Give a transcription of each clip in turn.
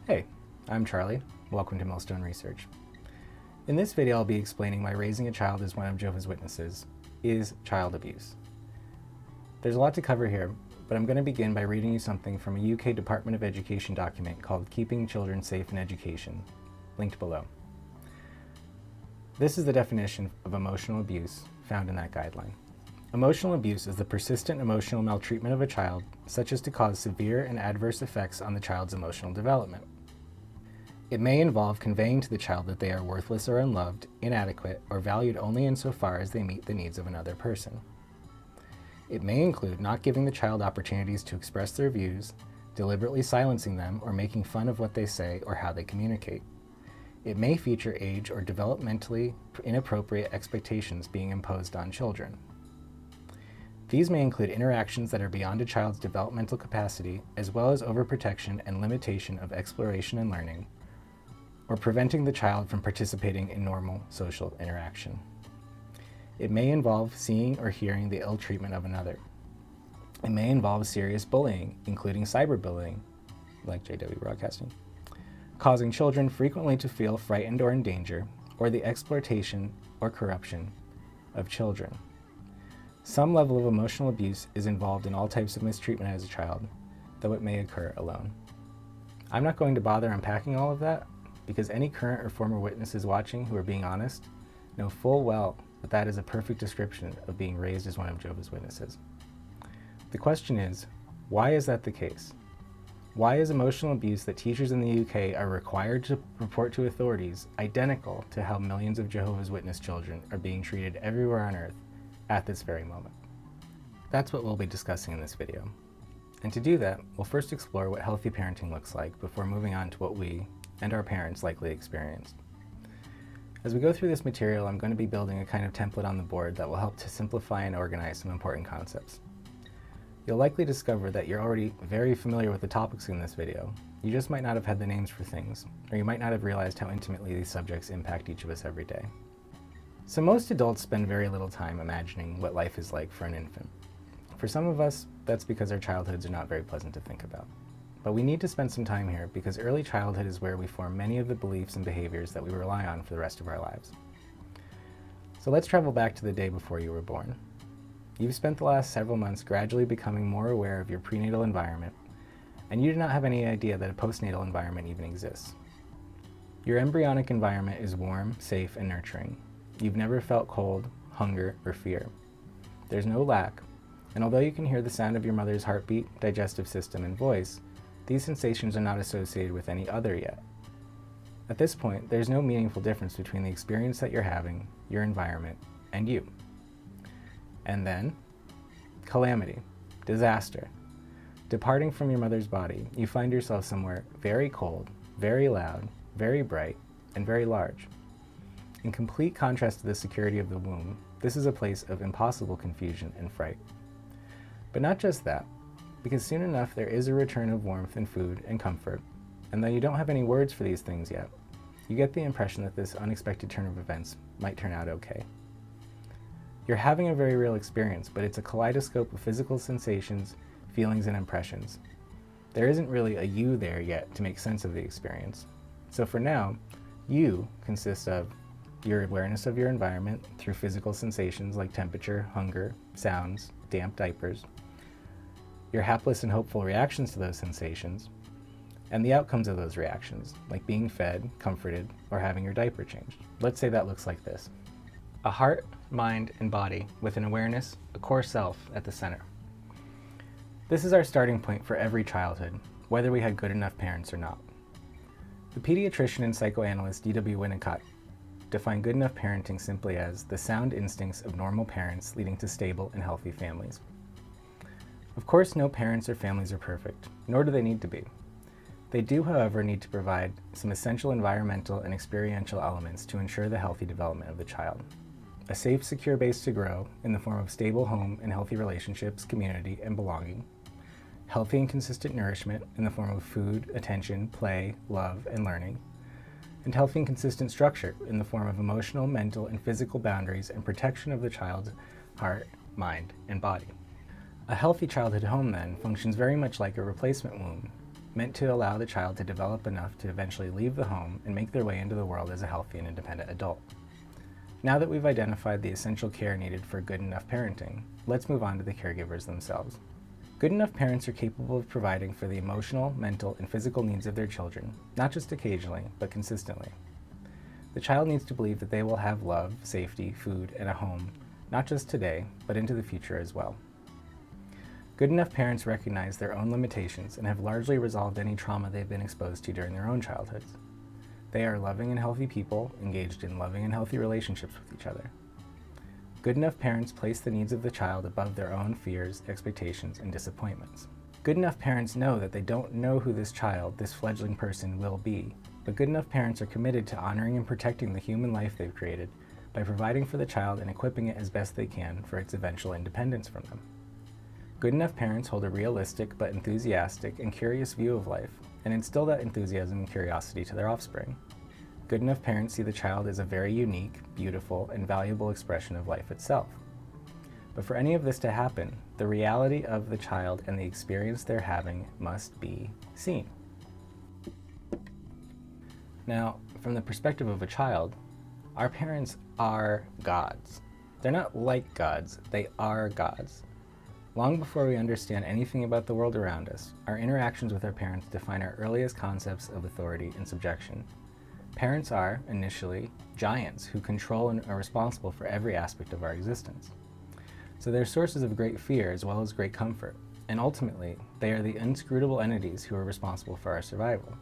Hey, I'm Charlie. Welcome to Millstone Research. In this video, I'll be explaining why raising a child as one of Jehovah's Witnesses is child abuse. There's a lot to cover here, but I'm going to begin by reading you something from a UK Department of Education document called Keeping Children Safe in Education, linked below. This is the definition of emotional abuse found in that guideline. Emotional abuse is the persistent emotional maltreatment of a child, such as to cause severe and adverse effects on the child's emotional development. It may involve conveying to the child that they are worthless or unloved, inadequate, or valued only insofar as they meet the needs of another person. It may include not giving the child opportunities to express their views, deliberately silencing them, or making fun of what they say or how they communicate. It may feature age or developmentally inappropriate expectations being imposed on children. These may include interactions that are beyond a child's developmental capacity, as well as overprotection and limitation of exploration and learning, or preventing the child from participating in normal social interaction. It may involve seeing or hearing the ill treatment of another. It may involve serious bullying, including cyberbullying, like JW Broadcasting, causing children frequently to feel frightened or in danger, or the exploitation or corruption of children. Some level of emotional abuse is involved in all types of mistreatment as a child, though it may occur alone. I'm not going to bother unpacking all of that, because any current or former witnesses watching who are being honest know full well that that is a perfect description of being raised as one of Jehovah's Witnesses. The question is, why is that the case? Why is emotional abuse that teachers in the UK are required to report to authorities identical to how millions of Jehovah's Witness children are being treated everywhere on earth at this very moment? That's what we'll be discussing in this video. And to do that, we'll first explore what healthy parenting looks like before moving on to what we and our parents likely experienced. As we go through this material, I'm going to be building a kind of template on the board that will help to simplify and organize some important concepts. You'll likely discover that you're already very familiar with the topics in this video. You just might not have had the names for things, or you might not have realized how intimately these subjects impact each of us every day. So most adults spend very little time imagining what life is like for an infant. For some of us, that's because our childhoods are not very pleasant to think about. But we need to spend some time here because early childhood is where we form many of the beliefs and behaviors that we rely on for the rest of our lives. So let's travel back to the day before you were born. You've spent the last several months gradually becoming more aware of your prenatal environment, and you do not have any idea that a postnatal environment even exists. Your embryonic environment is warm, safe, and nurturing. You've never felt cold, hunger, or fear. There's no lack, and although you can hear the sound of your mother's heartbeat, digestive system, and voice, these sensations are not associated with any other yet. At this point, there's no meaningful difference between the experience that you're having, your environment, and you. And then, calamity, disaster. Departing from your mother's body, you find yourself somewhere very cold, very loud, very bright, and very large. In complete contrast to the security of the womb, this is a place of impossible confusion and fright. But not just that, because soon enough there is a return of warmth and food and comfort, and though you don't have any words for these things yet, you get the impression that this unexpected turn of events might turn out okay. You're having a very real experience, but it's a kaleidoscope of physical sensations, feelings, and impressions. There isn't really a you there yet to make sense of the experience. So for now, you consists of your awareness of your environment through physical sensations like temperature, hunger, sounds, damp diapers, your hapless and hopeful reactions to those sensations, and the outcomes of those reactions, like being fed, comforted, or having your diaper changed. Let's say that looks like this. A heart, mind, and body with an awareness, a core self at the center. This is our starting point for every childhood, whether we had good enough parents or not. The pediatrician and psychoanalyst D.W. Winnicott defined good enough parenting simply as the sound instincts of normal parents leading to stable and healthy families. Of course, no parents or families are perfect, nor do they need to be. They do, however, need to provide some essential environmental and experiential elements to ensure the healthy development of the child. A safe, secure base to grow in the form of stable home and healthy relationships, community, and belonging. Healthy and consistent nourishment in the form of food, attention, play, love, and learning. And healthy and consistent structure in the form of emotional, mental, and physical boundaries and protection of the child's heart, mind, and body. A healthy childhood home, then, functions very much like a replacement womb, meant to allow the child to develop enough to eventually leave the home and make their way into the world as a healthy and independent adult. Now that we've identified the essential care needed for good enough parenting, let's move on to the caregivers themselves. Good enough parents are capable of providing for the emotional, mental, and physical needs of their children, not just occasionally, but consistently. The child needs to believe that they will have love, safety, food, and a home, not just today, but into the future as well. Good enough parents recognize their own limitations and have largely resolved any trauma they've been exposed to during their own childhoods. They are loving and healthy people, engaged in loving and healthy relationships with each other. Good enough parents place the needs of the child above their own fears, expectations, and disappointments. Good enough parents know that they don't know who this child, this fledgling person, will be, but good enough parents are committed to honoring and protecting the human life they've created by providing for the child and equipping it as best they can for its eventual independence from them. Good enough parents hold a realistic but enthusiastic and curious view of life and instill that enthusiasm and curiosity to their offspring. Good enough parents see the child as a very unique, beautiful, and valuable expression of life itself. But for any of this to happen, the reality of the child and the experience they're having must be seen. Now, from the perspective of a child, our parents are gods. They're not like gods, they are gods. Long before we understand anything about the world around us, our interactions with our parents define our earliest concepts of authority and subjection. Parents are, initially, giants who control and are responsible for every aspect of our existence. So they're sources of great fear as well as great comfort, and ultimately, they are the inscrutable entities who are responsible for our survival.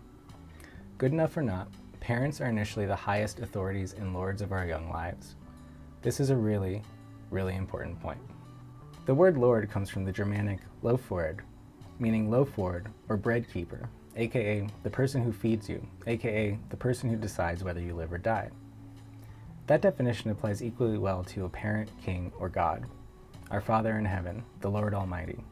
Good enough or not, parents are initially the highest authorities and lords of our young lives. This is a really, really important point. The word lord comes from the Germanic loford, meaning loford or bread keeper, aka the person who feeds you, aka the person who decides whether you live or die. That definition applies equally well to a parent, king, or God, our Father in heaven, the Lord Almighty.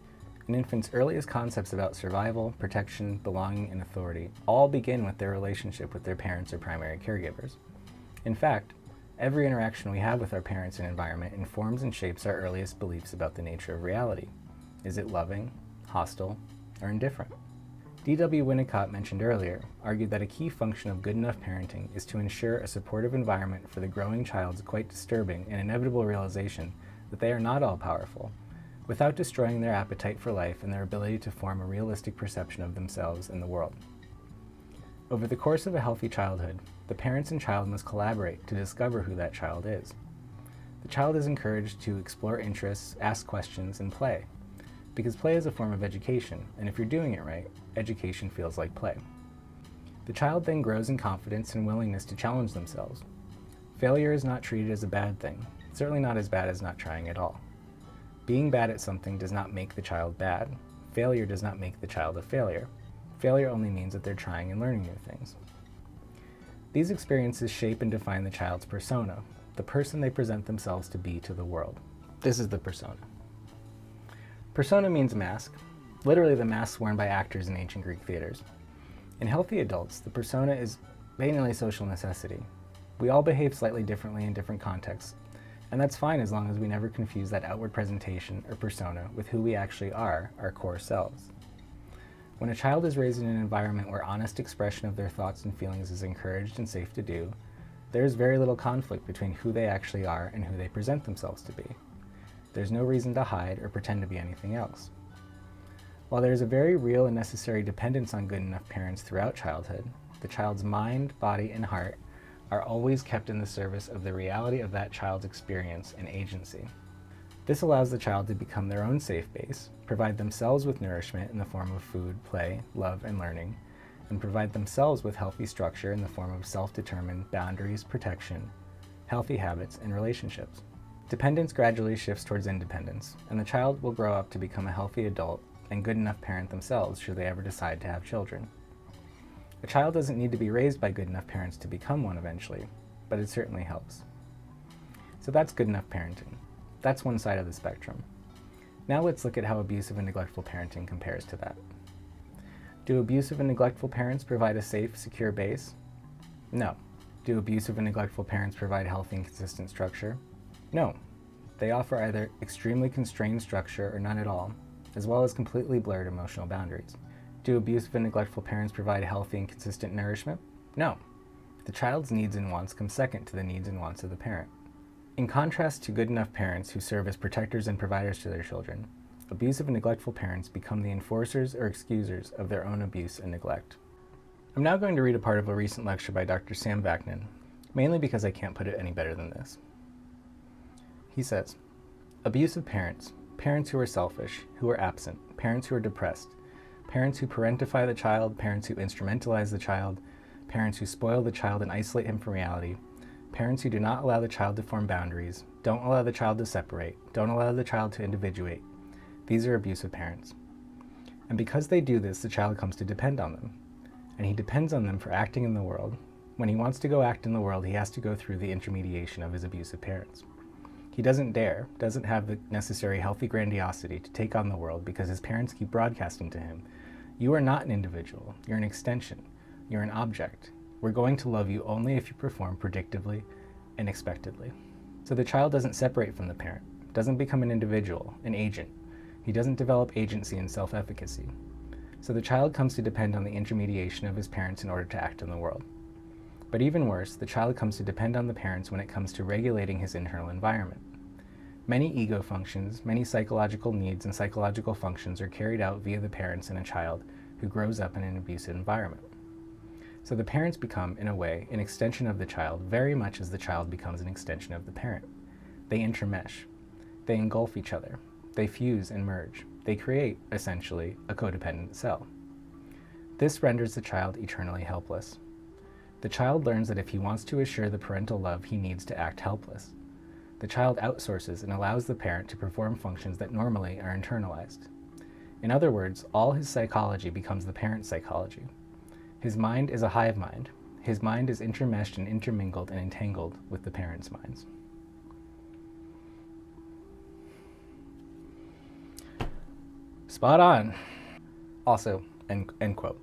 An infant's earliest concepts about survival, protection, belonging, and authority all begin with their relationship with their parents or primary caregivers. In fact, every interaction we have with our parents and environment informs and shapes our earliest beliefs about the nature of reality. Is it loving, hostile, or indifferent? D.W. Winnicott, mentioned earlier, argued that a key function of good enough parenting is to ensure a supportive environment for the growing child's quite disturbing and inevitable realization that they are not all-powerful, without destroying their appetite for life and their ability to form a realistic perception of themselves and the world. Over the course of a healthy childhood, the parents and child must collaborate to discover who that child is. The child is encouraged to explore interests, ask questions, and play, because play is a form of education, and if you're doing it right, education feels like play. The child then grows in confidence and willingness to challenge themselves. Failure is not treated as a bad thing, certainly not as bad as not trying at all. Being bad at something does not make the child bad. Failure does not make the child a failure. Failure only means that they're trying and learning new things. These experiences shape and define the child's persona, the person they present themselves to be to the world. This is the persona. Persona means mask, literally the mask worn by actors in ancient Greek theaters. In healthy adults, the persona is mainly a social necessity. We all behave slightly differently in different contexts, and that's fine as long as we never confuse that outward presentation or persona with who we actually are, our core selves. When a child is raised in an environment where honest expression of their thoughts and feelings is encouraged and safe to do, there is very little conflict between who they actually are and who they present themselves to be. There's no reason to hide or pretend to be anything else. While there is a very real and necessary dependence on good enough parents throughout childhood, the child's mind, body, and heart are always kept in the service of the reality of that child's experience and agency. This allows the child to become their own safe base, provide themselves with nourishment in the form of food, play, love, and learning, and provide themselves with healthy structure in the form of self-determined boundaries, protection, healthy habits, and relationships. Dependence gradually shifts towards independence, and the child will grow up to become a healthy adult and good enough parent themselves should they ever decide to have children. A child doesn't need to be raised by good enough parents to become one eventually, but it certainly helps. So that's good enough parenting. That's one side of the spectrum. Now let's look at how abusive and neglectful parenting compares to that. Do abusive and neglectful parents provide a safe, secure base? No. Do abusive and neglectful parents provide healthy and consistent structure? No. They offer either extremely constrained structure or none at all, as well as completely blurred emotional boundaries. Do abusive and neglectful parents provide healthy and consistent nourishment? No. The child's needs and wants come second to the needs and wants of the parent. In contrast to good enough parents who serve as protectors and providers to their children, abusive and neglectful parents become the enforcers or excusers of their own abuse and neglect. I'm now going to read a part of a recent lecture by Dr. Sam Vaknin, mainly because I can't put it any better than this. He says, abusive parents, parents who are selfish, who are absent, parents who are depressed, parents who parentify the child, parents who instrumentalize the child, parents who spoil the child and isolate him from reality, parents who do not allow the child to form boundaries, don't allow the child to separate, don't allow the child to individuate. These are abusive parents. And because they do this, the child comes to depend on them. And he depends on them for acting in the world. When he wants to go act in the world, he has to go through the intermediation of his abusive parents. He doesn't have the necessary healthy grandiosity to take on the world because his parents keep broadcasting to him, you are not an individual, you're an extension, you're an object. We're going to love you only if you perform predictably and expectedly. So the child doesn't separate from the parent, doesn't become an individual, an agent. He doesn't develop agency and self-efficacy. So the child comes to depend on the intermediation of his parents in order to act in the world. But even worse, the child comes to depend on the parents when it comes to regulating his internal environment. Many ego functions, many psychological needs and psychological functions are carried out via the parents in a child who grows up in an abusive environment. So the parents become, in a way, an extension of the child very much as the child becomes an extension of the parent. They intermesh. They engulf each other. They fuse and merge. They create, essentially, a codependent cell. This renders the child eternally helpless. The child learns that if he wants to assure the parental love, he needs to act helpless. The child outsources and allows the parent to perform functions that normally are internalized. In other words, all his psychology becomes the parent's psychology. His mind is a hive mind. His mind is intermeshed and intermingled and entangled with the parents' minds. Spot on. Also, end quote.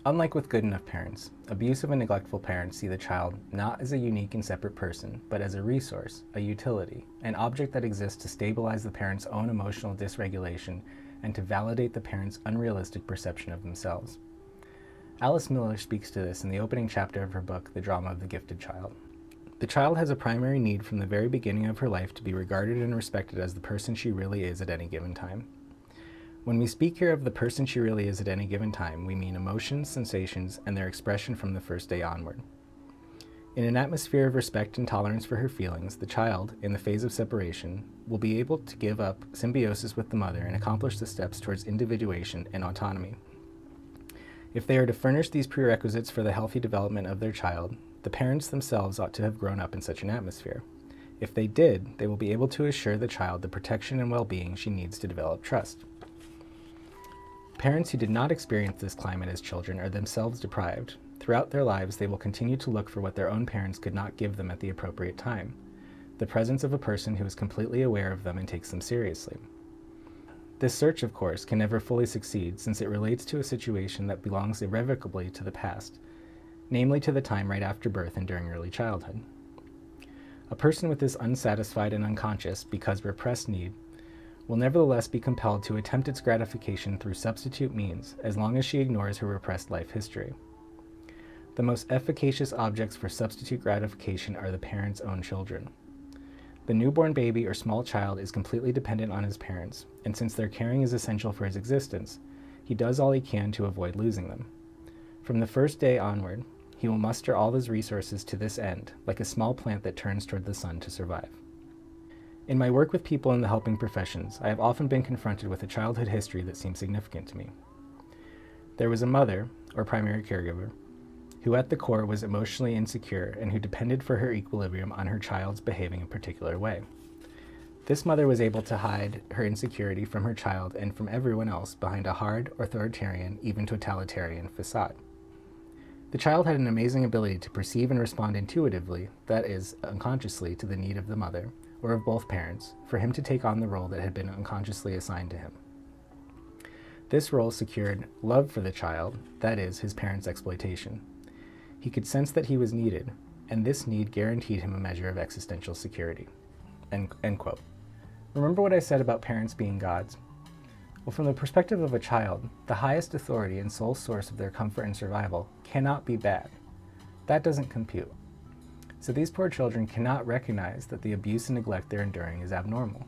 Unlike with good enough parents, abusive and neglectful parents see the child not as a unique and separate person, but as a resource, a utility, an object that exists to stabilize the parent's own emotional dysregulation and to validate the parent's unrealistic perception of themselves. Alice Miller speaks to this in the opening chapter of her book, The Drama of the Gifted Child. The child has a primary need from the very beginning of her life to be regarded and respected as the person she really is at any given time. When we speak here of the person she really is at any given time, we mean emotions, sensations, and their expression from the first day onward. In an atmosphere of respect and tolerance for her feelings, the child, in the phase of separation, will be able to give up symbiosis with the mother and accomplish the steps towards individuation and autonomy. If they are to furnish these prerequisites for the healthy development of their child, the parents themselves ought to have grown up in such an atmosphere. If they did, they will be able to assure the child the protection and well-being she needs to develop trust. Parents who did not experience this climate as children are themselves deprived. Throughout their lives, they will continue to look for what their own parents could not give them at the appropriate time, the presence of a person who is completely aware of them and takes them seriously. This search, of course, can never fully succeed since it relates to a situation that belongs irrevocably to the past, namely to the time right after birth and during early childhood. A person with this unsatisfied and unconscious, because repressed need, will nevertheless be compelled to attempt its gratification through substitute means as long as she ignores her repressed life history. The most efficacious objects for substitute gratification are the parent's own children. The newborn baby or small child is completely dependent on his parents, and since their caring is essential for his existence, he does all he can to avoid losing them. From the first day onward, he will muster all his resources to this end, like a small plant that turns toward the sun to survive. In my work with people in the helping professions, I have often been confronted with a childhood history that seems significant to me. There was a mother, or primary caregiver, who at the core was emotionally insecure and who depended for her equilibrium on her child's behaving a particular way. This mother was able to hide her insecurity from her child and from everyone else behind a hard, authoritarian, even totalitarian facade. The child had an amazing ability to perceive and respond intuitively, that is, unconsciously, to the need of the mother, or of both parents, for him to take on the role that had been unconsciously assigned to him. This role secured love for the child, that is, his parents' exploitation. He could sense that he was needed, and this need guaranteed him a measure of existential security. End quote. Remember what I said about parents being gods? Well, from the perspective of a child, the highest authority and sole source of their comfort and survival cannot be bad. That doesn't compute. So these poor children cannot recognize that the abuse and neglect they're enduring is abnormal.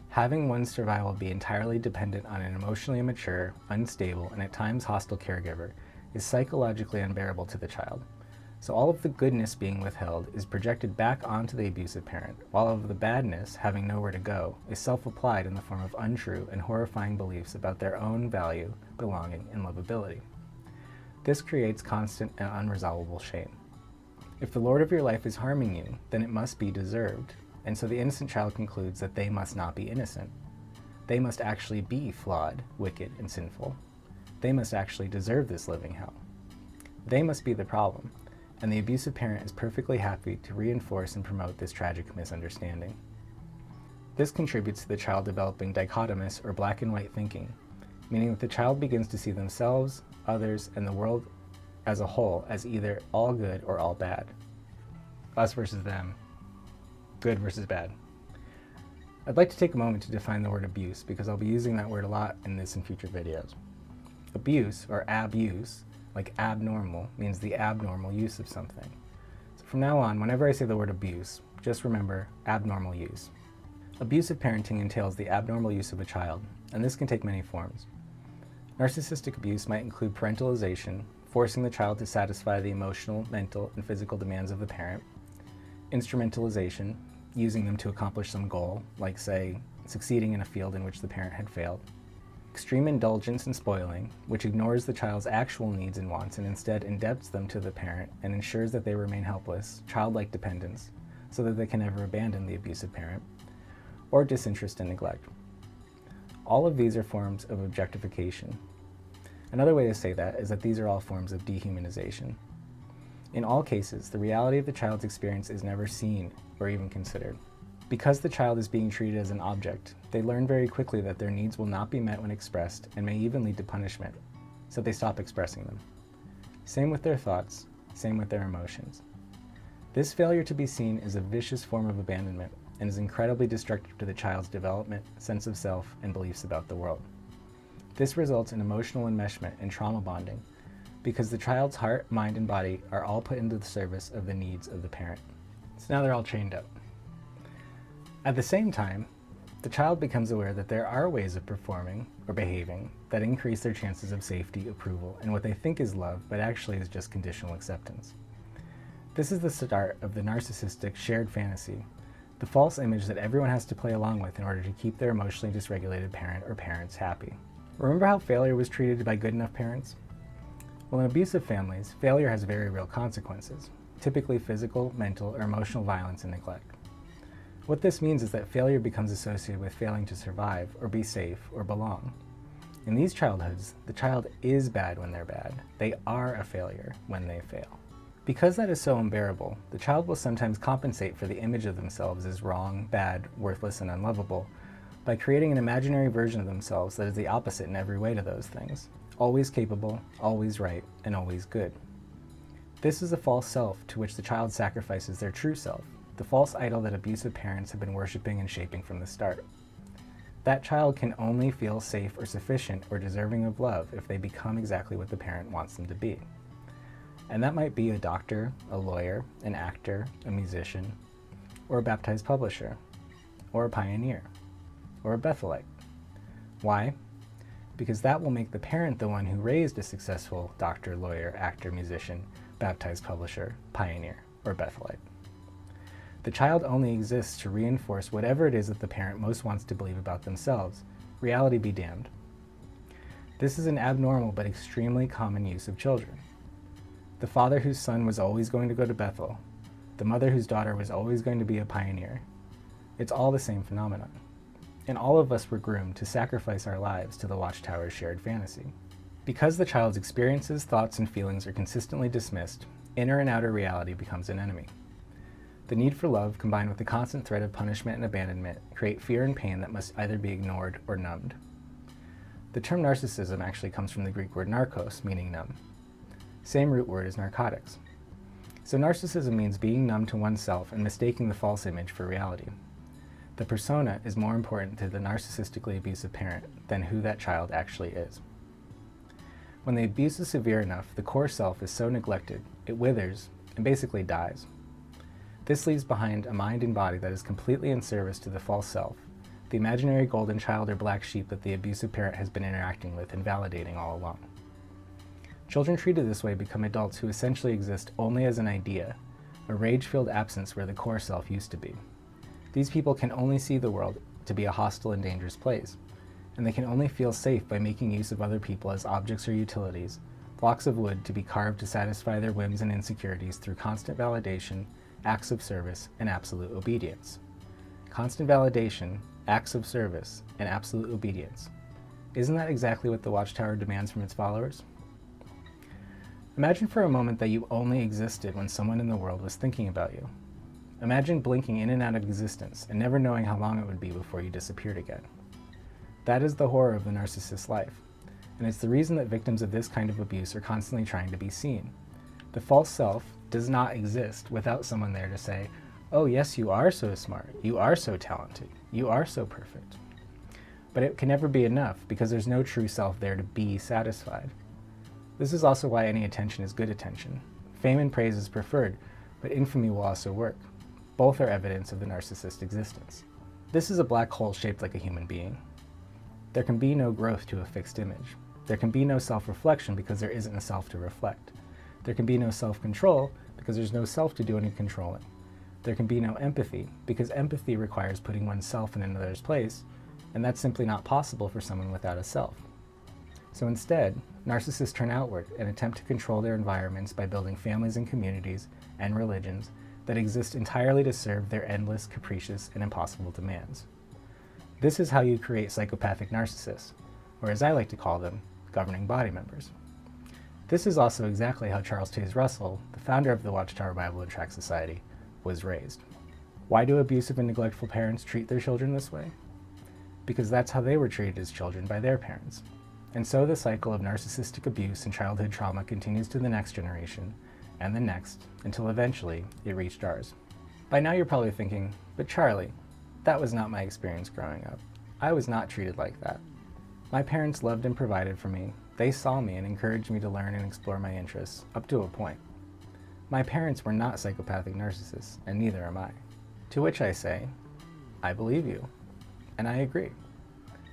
Having one's survival be entirely dependent on an emotionally immature, unstable, and at times hostile caregiver is psychologically unbearable to the child. So all of the goodness being withheld is projected back onto the abusive parent, while all of the badness, having nowhere to go, is self-applied in the form of untrue and horrifying beliefs about their own value, belonging, and lovability. This creates constant and unresolvable shame. If the Lord of your life is harming you, then it must be deserved, and so the innocent child concludes that they must not be innocent. They must actually be flawed, wicked, and sinful. They must actually deserve this living hell. They must be the problem, and the abusive parent is perfectly happy to reinforce and promote this tragic misunderstanding. This contributes to the child developing dichotomous or black and white thinking, meaning that the child begins to see themselves, others, and the world as a whole as either all good or all bad. Us versus them. Good versus bad. I'd like to take a moment to define the word abuse because I'll be using that word a lot in this and future videos. Abuse, or abuse, like abnormal, means the abnormal use of something. So from now on, whenever I say the word abuse, just remember abnormal use. Abusive parenting entails the abnormal use of a child, and this can take many forms. Narcissistic abuse might include parentalization, forcing the child to satisfy the emotional, mental, and physical demands of the parent. Instrumentalization, using them to accomplish some goal, like, say, succeeding in a field in which the parent had failed. Extreme indulgence and spoiling, which ignores the child's actual needs and wants and instead indebts them to the parent and ensures that they remain helpless, childlike dependence, so that they can never abandon the abusive parent. Or disinterest and neglect. All of these are forms of objectification. Another way to say that is that these are all forms of dehumanization. In all cases, the reality of the child's experience is never seen or even considered. Because the child is being treated as an object, they learn very quickly that their needs will not be met when expressed and may even lead to punishment, so they stop expressing them. Same with their thoughts, same with their emotions. This failure to be seen is a vicious form of abandonment and is incredibly destructive to the child's development, sense of self, and beliefs about the world. This results in emotional enmeshment and trauma bonding because the child's heart, mind, and body are all put into the service of the needs of the parent. So now they're all chained up. At the same time, the child becomes aware that there are ways of performing or behaving that increase their chances of safety, approval, and what they think is love, but actually is just conditional acceptance. This is the start of the narcissistic shared fantasy, the false image that everyone has to play along with in order to keep their emotionally dysregulated parent or parents happy. Remember how failure was treated by good enough parents? Well, in abusive families, failure has very real consequences, typically physical, mental, or emotional violence and neglect. What this means is that failure becomes associated with failing to survive, or be safe, or belong. In these childhoods, the child is bad when they're bad. They are a failure when they fail. Because that is so unbearable, the child will sometimes compensate for the image of themselves as wrong, bad, worthless, and unlovable by creating an imaginary version of themselves that is the opposite in every way to those things. Always capable, always right, and always good. This is a false self to which the child sacrifices their true self, the false idol that abusive parents have been worshiping and shaping from the start. That child can only feel safe or sufficient or deserving of love if they become exactly what the parent wants them to be. And that might be a doctor, a lawyer, an actor, a musician, or a baptized publisher, or a pioneer, or a Bethelite. Why? Because that will make the parent the one who raised a successful doctor, lawyer, actor, musician, baptized publisher, pioneer, or Bethelite. The child only exists to reinforce whatever it is that the parent most wants to believe about themselves. Reality be damned. This is an abnormal but extremely common use of children. The father whose son was always going to go to Bethel, the mother whose daughter was always going to be a pioneer. It's all the same phenomenon. And all of us were groomed to sacrifice our lives to the Watchtower's shared fantasy. Because the child's experiences, thoughts, and feelings are consistently dismissed, inner and outer reality becomes an enemy. The need for love, combined with the constant threat of punishment and abandonment, create fear and pain that must either be ignored or numbed. The term narcissism actually comes from the Greek word narkos, meaning numb. Same root word as narcotics. So narcissism means being numb to oneself and mistaking the false image for reality. The persona is more important to the narcissistically abusive parent than who that child actually is. When the abuse is severe enough, the core self is so neglected, it withers and basically dies. This leaves behind a mind and body that is completely in service to the false self, the imaginary golden child or black sheep that the abusive parent has been interacting with and validating all along. Children treated this way become adults who essentially exist only as an idea, a rage-filled absence where the core self used to be. These people can only see the world to be a hostile and dangerous place, and they can only feel safe by making use of other people as objects or utilities, blocks of wood to be carved to satisfy their whims and insecurities through constant validation, acts of service, and absolute obedience. Constant validation, acts of service, and absolute obedience. Isn't that exactly what the Watchtower demands from its followers? Imagine for a moment that you only existed when someone in the world was thinking about you. Imagine blinking in and out of existence and never knowing how long it would be before you disappeared again. That is the horror of the narcissist's life, and it's the reason that victims of this kind of abuse are constantly trying to be seen. The false self does not exist without someone there to say, "Oh yes, you are so smart, you are so talented, you are so perfect." But it can never be enough because there's no true self there to be satisfied. This is also why any attention is good attention. Fame and praise is preferred, but infamy will also work. Both are evidence of the narcissist's existence. This is a black hole shaped like a human being. There can be no growth to a fixed image. There can be no self-reflection because there isn't a self to reflect. There can be no self-control because there's no self to do any controlling. There can be no empathy because empathy requires putting oneself in another's place, and that's simply not possible for someone without a self. So instead, narcissists turn outward and attempt to control their environments by building families and communities and religions that exist entirely to serve their endless, capricious, and impossible demands. This is how you create psychopathic narcissists, or as I like to call them, governing body members. This is also exactly how Charles Taze Russell, the founder of the Watchtower Bible and Tract Society, was raised. Why do abusive and neglectful parents treat their children this way? Because that's how they were treated as children by their parents. And so the cycle of narcissistic abuse and childhood trauma continues to the next generation, and the next, until eventually it reached ours. By now you're probably thinking, but Charlie, that was not my experience growing up. I was not treated like that. My parents loved and provided for me. They saw me and encouraged me to learn and explore my interests, up to a point. My parents were not psychopathic narcissists, and neither am I. To which I say, I believe you, and I agree.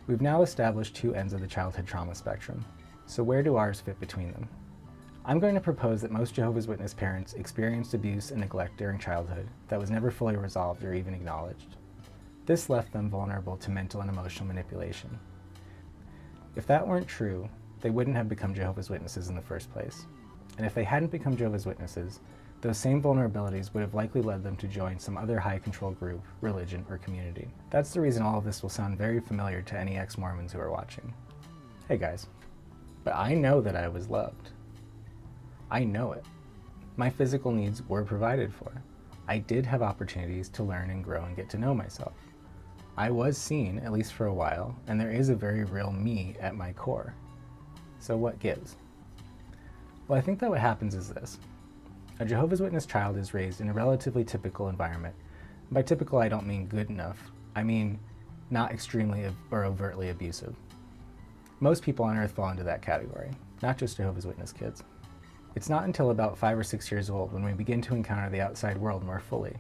We've now established two ends of the childhood trauma spectrum, so where do ours fit between them? I'm going to propose that most Jehovah's Witness parents experienced abuse and neglect during childhood that was never fully resolved or even acknowledged. This left them vulnerable to mental and emotional manipulation. If that weren't true, they wouldn't have become Jehovah's Witnesses in the first place. And if they hadn't become Jehovah's Witnesses, those same vulnerabilities would have likely led them to join some other high-control group, religion, or community. That's the reason all of this will sound very familiar to any ex-Mormons who are watching. Hey guys, but I know that I was loved. I know it. My physical needs were provided for. I did have opportunities to learn and grow and get to know myself. I was seen, at least for a while, and there is a very real me at my core. So what gives? Well, I think that what happens is this. A Jehovah's Witness child is raised in a relatively typical environment. By typical, I don't mean good enough. I mean not extremely or overtly abusive. Most people on Earth fall into that category, not just Jehovah's Witness kids. It's not until about 5 or 6 years old when we begin to encounter the outside world more fully.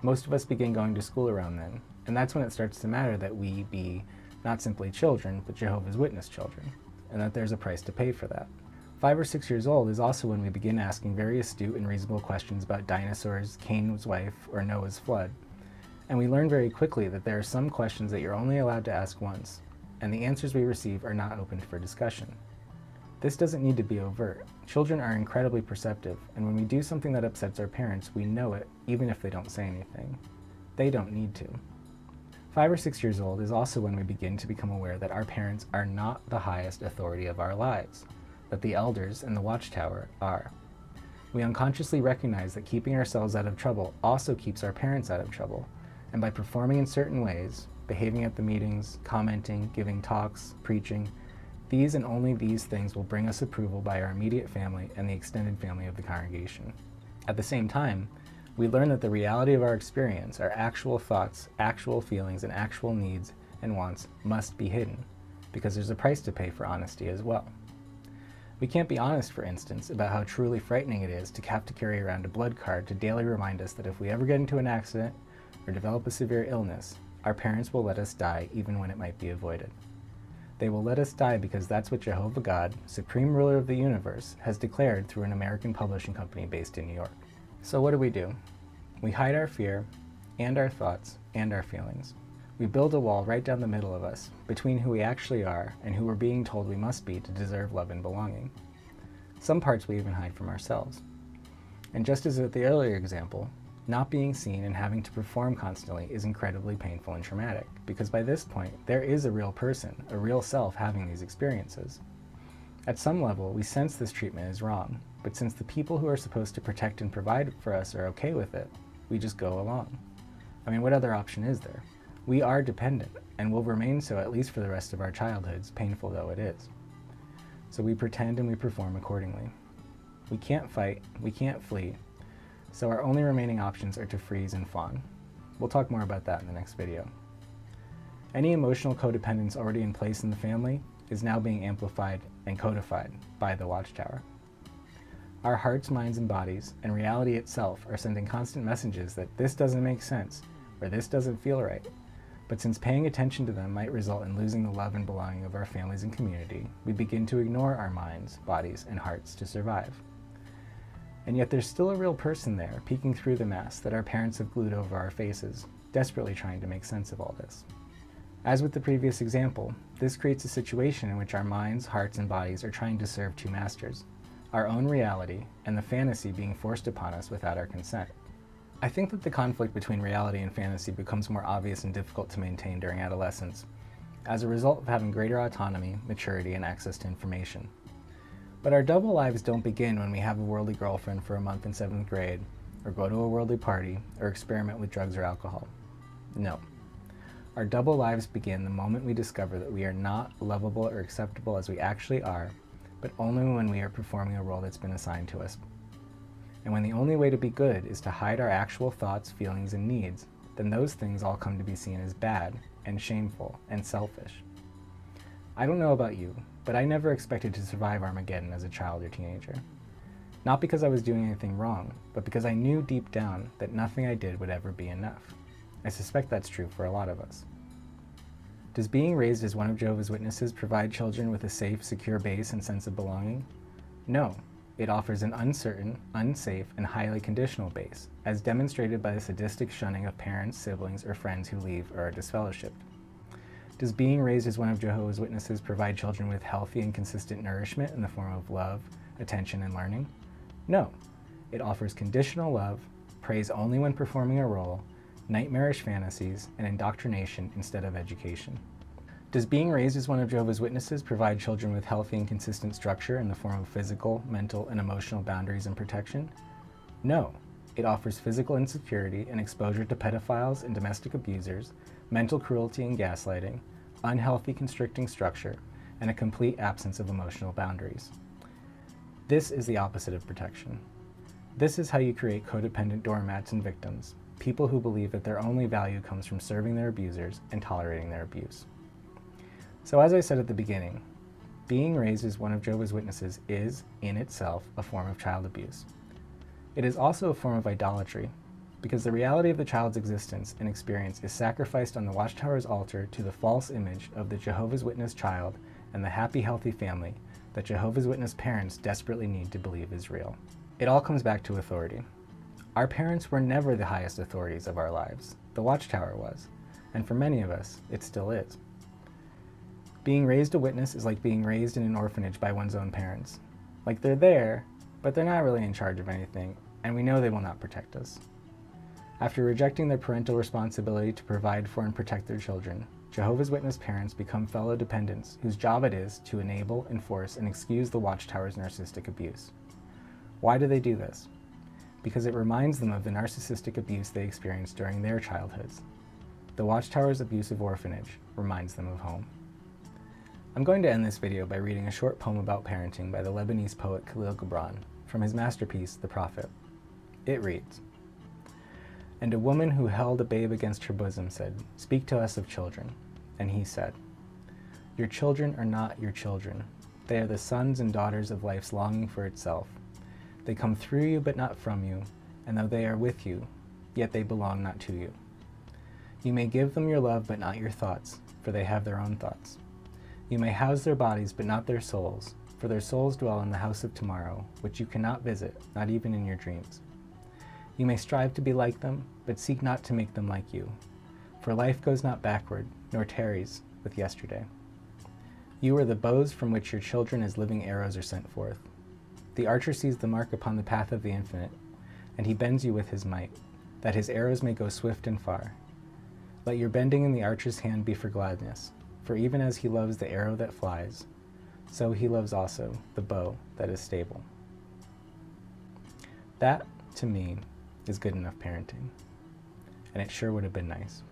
Most of us begin going to school around then, and that's when it starts to matter that we be not simply children, but Jehovah's Witness children, and that there's a price to pay for that. 5 or 6 years old is also when we begin asking very astute and reasonable questions about dinosaurs, Cain's wife, or Noah's flood. And we learn very quickly that there are some questions that you're only allowed to ask once, and the answers we receive are not open for discussion. This doesn't need to be overt. Children are incredibly perceptive, and when we do something that upsets our parents, we know it, even if they don't say anything. They don't need to. 5 or 6 years old is also when we begin to become aware that our parents are not the highest authority of our lives, that the elders and the Watchtower are. We unconsciously recognize that keeping ourselves out of trouble also keeps our parents out of trouble, and by performing in certain ways, behaving at the meetings, commenting, giving talks, preaching, these and only these things will bring us approval by our immediate family and the extended family of the congregation. At the same time, We learn that the reality of our experience, our actual thoughts, actual feelings, and actual needs and wants must be hidden, because there's a price to pay for honesty as well. We can't be honest, for instance, about how truly frightening it is to have to carry around a blood card to daily remind us that if we ever get into an accident or develop a severe illness, our parents will let us die even when it might be avoided. They will let us die because that's what Jehovah God, supreme ruler of the universe, has declared through an American publishing company based in New York. So what do? We hide our fear, and our thoughts, and our feelings. We build a wall right down the middle of us, between who we actually are and who we're being told we must be to deserve love and belonging. Some parts we even hide from ourselves. And just as with the earlier example, not being seen and having to perform constantly is incredibly painful and traumatic, because by this point, there is a real person, a real self having these experiences. At some level, we sense this treatment is wrong, but since the people who are supposed to protect and provide for us are okay with it, we just go along. I mean, what other option is there? We are dependent, and will remain so at least for the rest of our childhoods, painful though it is. So we pretend and we perform accordingly. We can't fight, we can't flee, so our only remaining options are to freeze and fawn. We'll talk more about that in the next video. Any emotional codependence already in place in the family is now being amplified and codified by the Watchtower. Our hearts, minds, and bodies, and reality itself are sending constant messages that this doesn't make sense, or this doesn't feel right. But since paying attention to them might result in losing the love and belonging of our families and community, we begin to ignore our minds, bodies, and hearts to survive. And yet there's still a real person there, peeking through the mask that our parents have glued over our faces, desperately trying to make sense of all this. As with the previous example, this creates a situation in which our minds, hearts, and bodies are trying to serve two masters, our own reality and the fantasy being forced upon us without our consent. I think that the conflict between reality and fantasy becomes more obvious and difficult to maintain during adolescence, as a result of having greater autonomy, maturity, and access to information. But our double lives don't begin when we have a worldly girlfriend for a month in 7th grade, or go to a worldly party, or experiment with drugs or alcohol. No. Our double lives begin the moment we discover that we are not lovable or acceptable as we actually are, but only when we are performing a role that's been assigned to us. And when the only way to be good is to hide our actual thoughts, feelings, and needs, then those things all come to be seen as bad and shameful and selfish. I don't know about you, but I never expected to survive Armageddon as a child or teenager. Not because I was doing anything wrong, but because I knew deep down that nothing I did would ever be enough. I suspect that's true for a lot of us. Does being raised as one of Jehovah's Witnesses provide children with a safe, secure base and sense of belonging? No. It offers an uncertain, unsafe, and highly conditional base, as demonstrated by the sadistic shunning of parents, siblings, or friends who leave or are disfellowshipped. Does being raised as one of Jehovah's Witnesses provide children with healthy and consistent nourishment in the form of love, attention, and learning? No. It offers conditional love, praise only when performing a role, nightmarish fantasies, and indoctrination instead of education. Does being raised as one of Jehovah's Witnesses provide children with healthy and consistent structure in the form of physical, mental, and emotional boundaries and protection? No. It offers physical insecurity and exposure to pedophiles and domestic abusers, mental cruelty and gaslighting, unhealthy constricting structure, and a complete absence of emotional boundaries. This is the opposite of protection. This is how you create codependent doormats and victims, people who believe that their only value comes from serving their abusers and tolerating their abuse. So as I said at the beginning, being raised as one of Jehovah's Witnesses is, in itself, a form of child abuse. It is also a form of idolatry, because the reality of the child's existence and experience is sacrificed on the Watchtower's altar to the false image of the Jehovah's Witness child and the happy, healthy family that Jehovah's Witness parents desperately need to believe is real. It all comes back to authority. Our parents were never the highest authorities of our lives. The Watchtower was, and for many of us, it still is. Being raised a witness is like being raised in an orphanage by one's own parents. Like they're there, but they're not really in charge of anything, and we know they will not protect us. After rejecting their parental responsibility to provide for and protect their children, Jehovah's Witness parents become fellow dependents whose job it is to enable, enforce, and excuse the Watchtower's narcissistic abuse. Why do they do this? Because it reminds them of the narcissistic abuse they experienced during their childhoods. The Watchtower's abusive orphanage reminds them of home. I'm going to end this video by reading a short poem about parenting by the Lebanese poet Kahlil Gibran from his masterpiece, The Prophet. It reads, And a woman who held a babe against her bosom said, "Speak to us of children." And he said, "Your children are not your children. They are the sons and daughters of life's longing for itself. They come through you but not from you, and though they are with you, yet they belong not to you. You may give them your love but not your thoughts, for they have their own thoughts. You may house their bodies but not their souls, for their souls dwell in the house of tomorrow, which you cannot visit, not even in your dreams. You may strive to be like them, but seek not to make them like you, for life goes not backward, nor tarries with yesterday. You are the bows from which your children as living arrows are sent forth. The archer sees the mark upon the path of the infinite, and he bends you with his might, that his arrows may go swift and far. Let your bending in the archer's hand be for gladness, for even as he loves the arrow that flies, so he loves also the bow that is stable." That, to me, is good enough parenting. And it sure would have been nice.